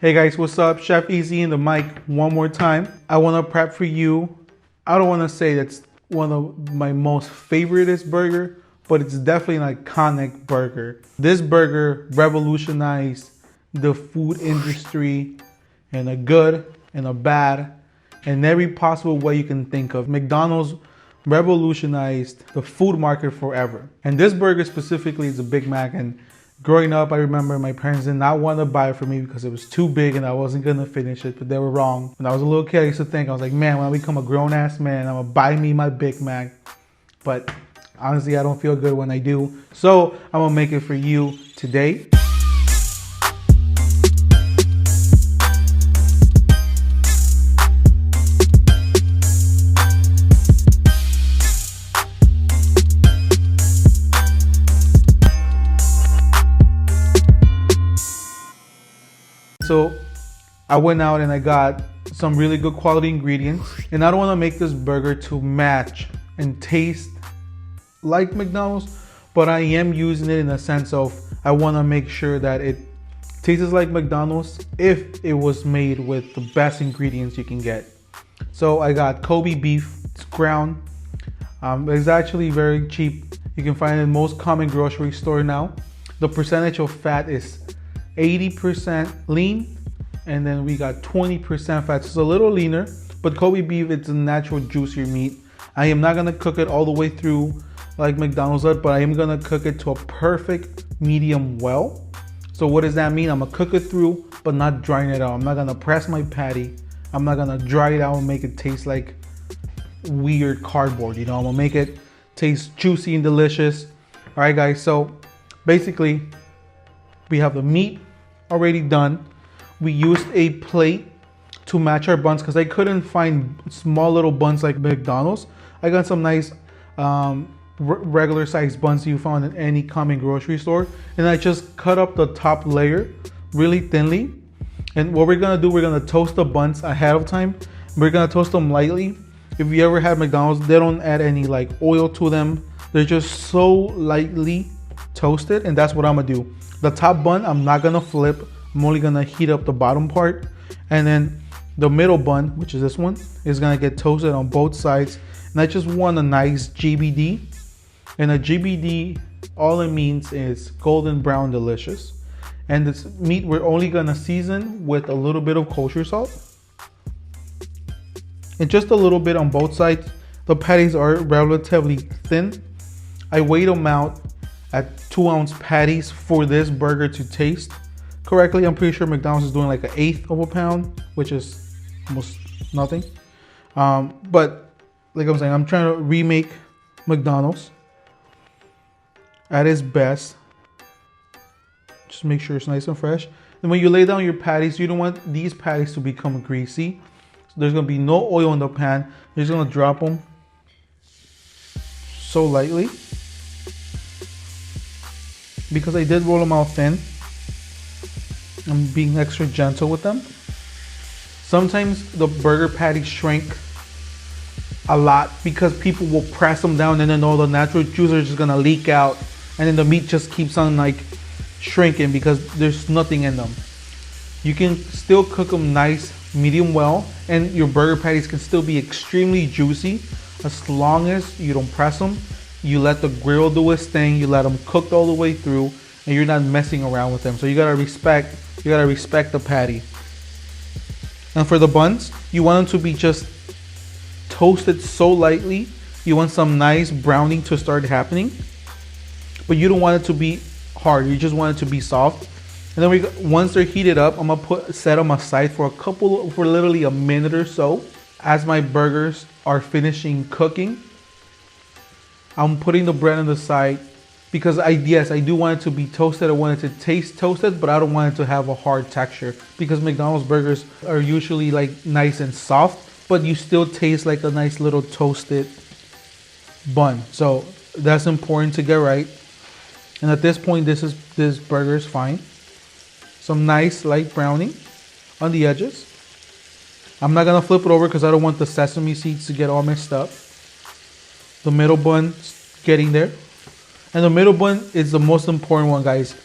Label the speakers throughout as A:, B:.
A: Hey guys, what's up? Chef Easy in the mic one more time. I want to prep for you. I don't want to say that's one of my most favoriteest burger, but it's definitely an iconic burger. This burger revolutionized the food industry in a good and a bad and every possible way you can think of. McDonald's revolutionized the food market forever. And this burger specifically is a Big Mac, and growing up, I remember my parents did not want to buy it for me because it was too big and I wasn't going to finish it, but they were wrong. When I was a little kid, I used to think, I was like, man, when I become a grown-ass man, I'm going to buy me my Big Mac. But honestly, I don't feel good when I do. So I'm going to make it for you today. So I went out and I got some really good quality ingredients, and I don't want to make this burger to match and taste like McDonald's, but I am using it in the sense of I want to make sure that it tastes like McDonald's if it was made with the best ingredients you can get. So I got Kobe beef, it's ground. It's actually very cheap. You can find it in most common grocery store now. The percentage of fat is 80% lean, and then we got 20% fat. So it's a little leaner, but Kobe beef, it's a natural juicier meat. I am not gonna cook it all the way through like McDonald's does, but I am gonna cook it to a perfect medium well. So what does that mean? I'm gonna cook it through, but not drying it out. I'm not gonna press my patty. I'm not gonna dry it out and make it taste like weird cardboard. I'm gonna make it taste juicy and delicious. All right, guys, so basically we have the meat already done. We used a plate to match our buns because I couldn't find small little buns like McDonald's. I got some nice regular sized buns you found in any common grocery store, and I just cut up the top layer really thinly. And what we're gonna do, we're gonna toast the buns ahead of time. We're gonna toast them lightly. If you ever had McDonald's, they don't add any like oil to them. They're just so lightly toasted, and that's what I'm gonna do. The top bun, I'm not gonna flip. I'm only gonna heat up the bottom part. And then the middle bun, which is this one, is gonna get toasted on both sides. And I just want a nice GBD. And a GBD, all it means is golden brown delicious. And this meat, we're only gonna season with a little bit of kosher salt. And just a little bit on both sides. The patties are relatively thin. I weighed them out at 2-ounce patties for this burger to taste correctly. I'm pretty sure McDonald's is doing like 1/8 of a pound, which is almost nothing. But like I'm saying, I'm trying to remake McDonald's at its best. Just make sure it's nice and fresh. And when you lay down your patties, you don't want these patties to become greasy. So there's gonna be no oil in the pan. You're just gonna drop them so lightly. Because I did roll them out thin, I'm being extra gentle with them. Sometimes the burger patties shrink a lot because people will press them down, and then all the natural juice are just gonna leak out, and then the meat just keeps on like shrinking because there's nothing in them. You can still cook them nice, medium well, and your burger patties can still be extremely juicy as long as you don't press them. You let the grill do its thing. You let them cook all the way through, and you're not messing around with them. So you gotta respect the patty. And for the buns, you want them to be just toasted so lightly. You want some nice browning to start happening, but you don't want it to be hard. You just want it to be soft. And then once they're heated up, I'm gonna set them aside for literally a minute or so. As my burgers are finishing cooking, I'm putting the bread on the side because I do want it to be toasted. I want it to taste toasted, but I don't want it to have a hard texture because McDonald's burgers are usually like nice and soft, but you still taste like a nice little toasted bun. So that's important to get right. And at this point, this burger is fine. Some nice light browning on the edges. I'm not gonna flip it over because I don't want the sesame seeds to get all messed up. The middle bun getting there. And the middle bun is the most important one, guys.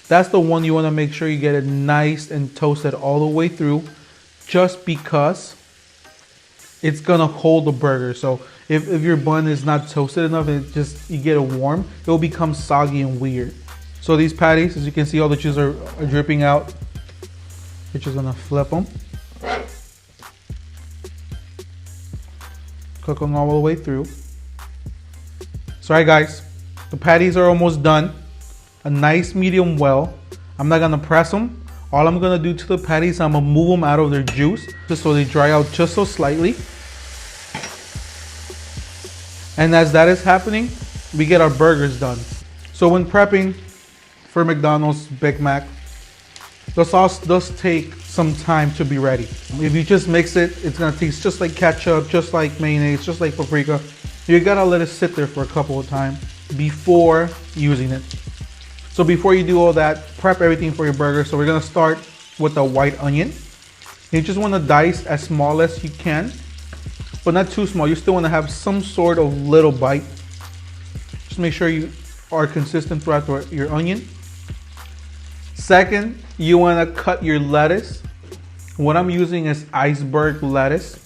A: That's the one you want to make sure you get it nice and toasted all the way through, just because it's gonna hold the burger. So if your bun is not toasted enough and you get it warm, it'll become soggy and weird. So these patties, as you can see, all the cheese are dripping out. We're just gonna flip them. Cook them all the way through. Sorry guys, the patties are almost done. A nice medium well. I'm not gonna press them. All I'm gonna do to the patties, I'm gonna move them out of their juice just so they dry out just so slightly. And as that is happening, we get our burgers done. So when prepping for McDonald's Big Mac, the sauce does take some time to be ready. If you just mix it, it's gonna taste just like ketchup, just like mayonnaise, just like paprika. You gotta let it sit there for a couple of times before using it. So before you do all that, prep everything for your burger. So we're gonna start with the white onion. You just wanna dice as small as you can, but not too small. You still wanna have some sort of little bite. Just make sure you are consistent throughout your onion. Second, you wanna cut your lettuce. What I'm using is iceberg lettuce.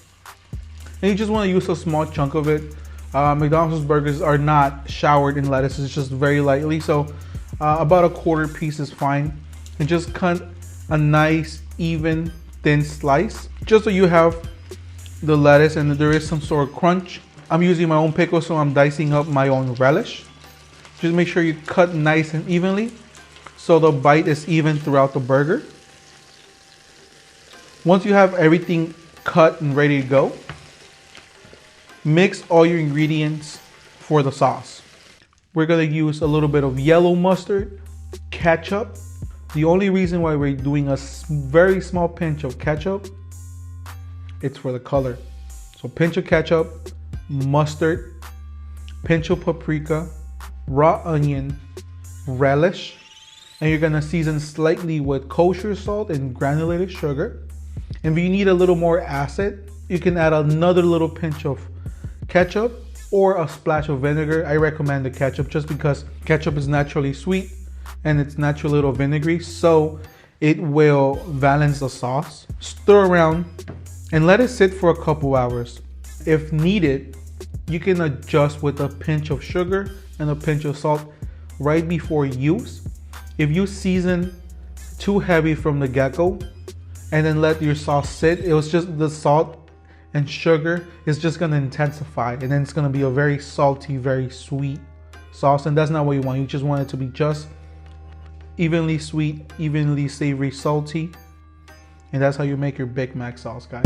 A: And you just wanna use a small chunk of it. McDonald's burgers are not showered in lettuce, it's just very lightly. So about a quarter piece is fine. And just cut a nice, even, thin slice, just so you have the lettuce and there is some sort of crunch. I'm using my own pickle, so I'm dicing up my own relish. Just make sure you cut nice and evenly so the bite is even throughout the burger. Once you have everything cut and ready to go, mix all your ingredients for the sauce. We're gonna use a little bit of yellow mustard, ketchup. The only reason why we're doing a very small pinch of ketchup, it's for the color. So pinch of ketchup, mustard, pinch of paprika, raw onion, relish, and you're gonna season slightly with kosher salt and granulated sugar. And if you need a little more acid, you can add another little pinch of ketchup or a splash of vinegar. I recommend the ketchup just because ketchup is naturally sweet and it's naturally a little vinegary, so it will balance the sauce. Stir around and let it sit for a couple hours. If needed, you can adjust with a pinch of sugar and a pinch of salt right before use. If you season too heavy from the get-go and then let your sauce sit, it was just the salt and sugar is just gonna intensify, and then it's gonna be a very salty, very sweet sauce, and that's not what you want. You just want it to be just evenly sweet, evenly savory, salty, and that's how you make your Big Mac sauce, guys.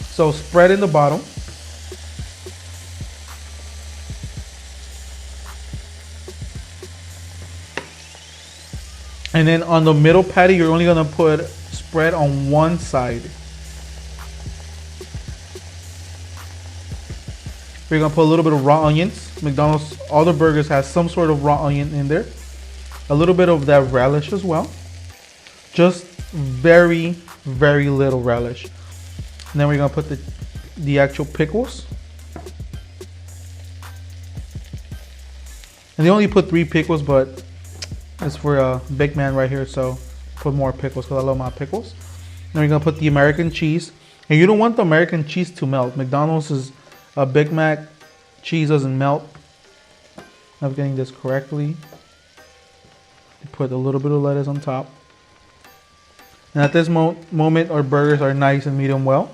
A: So spread in the bottom. And then on the middle patty, you're only gonna put spread on one side. We're gonna put a little bit of raw onions. McDonald's, all the burgers has some sort of raw onion in there. A little bit of that relish as well. Just very, very little relish. And then we're gonna put the actual pickles. And they only put 3 pickles, but it's for a big man right here, so put more pickles because I love my pickles. Then we're gonna put the American cheese. And you don't want the American cheese to melt. McDonald's is a Big Mac cheese doesn't melt. I'm getting this correctly. Put a little bit of lettuce on top. And at this moment, our burgers are nice and medium well.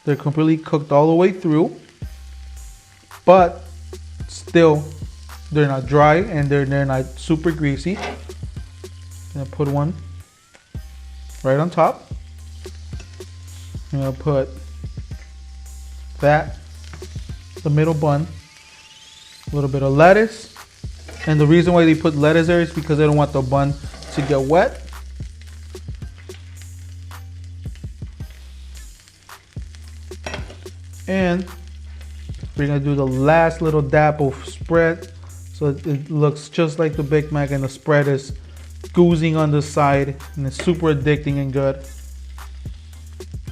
A: They're completely cooked all the way through, but still they're not dry and they're not super greasy. I'm gonna put one right on top. I'm gonna put that, the middle bun, a little bit of lettuce. And the reason why they put lettuce there is because they don't want the bun to get wet. And we're gonna do the last little dab of spread so it looks just like the Big Mac, and the spread is oozing on the side and it's super addicting and good.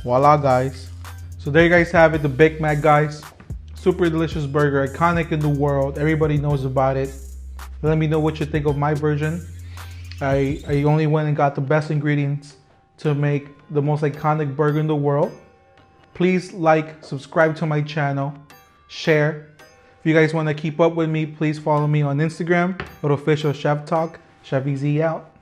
A: Voila, guys. So there you guys have it, the Big Mac, guys. Super delicious burger, iconic in the world. Everybody knows about it. Let me know what you think of my version. I only went and got the best ingredients to make the most iconic burger in the world. Please like, subscribe to my channel, share. If you guys want to keep up with me, please follow me on Instagram at Official Chef Talk. Chef EZ out.